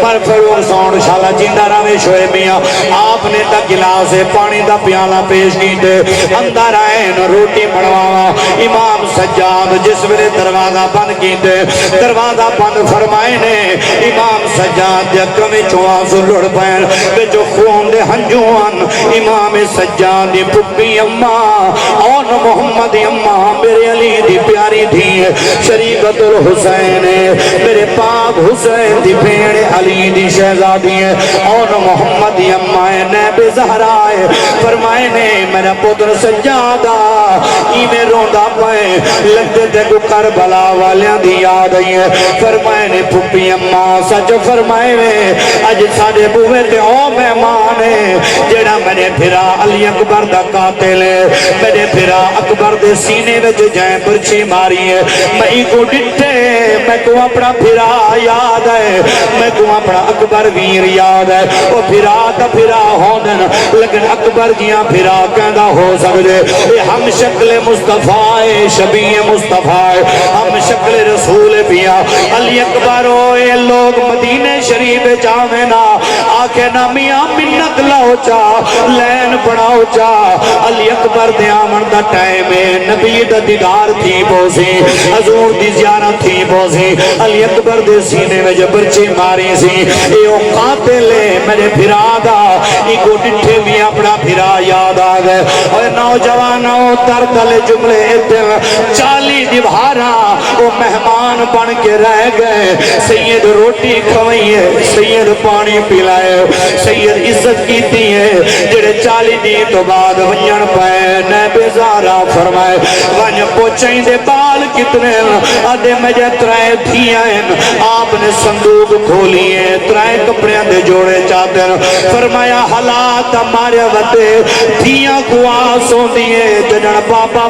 عمر فاروق سون شالا جیندہ راوے شعیب میاں آپ نے تا گلاس پانی دا پیالہ پیش کیتے اندر آئے روٹی بنواوا امام سجاد جس ویلے دروازہ بند کیتے دروازہ بند فرمائے نے امام سجاد دے اکھاں وچوں آنسو لڑ پین وچوں خون دے ہنجوان امام سجاد دی پھپھی اماں اور محمد اماں میرے علی دی پیاری تھی شریفت الحسین میرے پاک حسین دی بھیڑ علی دی شہزادی ہے اور محمد اماں نبی زہرا ہے فرمائے نے میرا پتر سجادہ میں روندا پائے لگتے تے کو کربلا والیاں دی یاد آئی ہے فرمائے نے پھپھی اماں سچ فرمائے میں اج ساڑے بوے تے او مہمان ہے جیڑا میرے پھرا علی اکبر دا قاتل ہے میرے پھرا اکبر دے سینے وچ جائیں پرچی ماری ہے میں کو ڈٹھے میں کو اپنا پھرا یاد ہے میں کو اپنا اکبر ویر یاد ہے وہ پھرا تا پھرا ہوندن لیکن اکبر جیاں پھرا کہندہ ہو سکتے ہم شکل مصطفیٰ شبیہ مصطفیٰ ہم شکل رسول پیا علی اکبر ہوئے لوگ مدینہ شریف جاوینا آکے نا میاں منت لاؤ چا لین پڑاؤ چا علی اکبر دے آمن دا ٹائم نبی دا دیدار تھی بوزی حضور دی زیارت تھی بوزی علی اکبر دے سینے میں جب برچے ماری سی اے او قاتل میرے پھرا دا ای کو ڈٹھے بھی اپنا پھرا یاد آگئے اور نوجوانوں ترکل جملے دل 40 دیوارا وہ مہمان بن کے رہ گئے سید روٹی کھوئیے سید پانی پلائے سید عزت کیتی ہے جڑے 40 دی تو بعد ونجن پائے نبی زہرا فرمائے ونج پوچھیں دے بال کتنے آدھے مجھے ترائے تھیائیں آپ نے صندوق کھولیے ترائے کپڑے دے جوڑے چاہتے ہیں فرمایا حالات ہمارے وطے تھیاں کو آسوں دیئے جنن بابا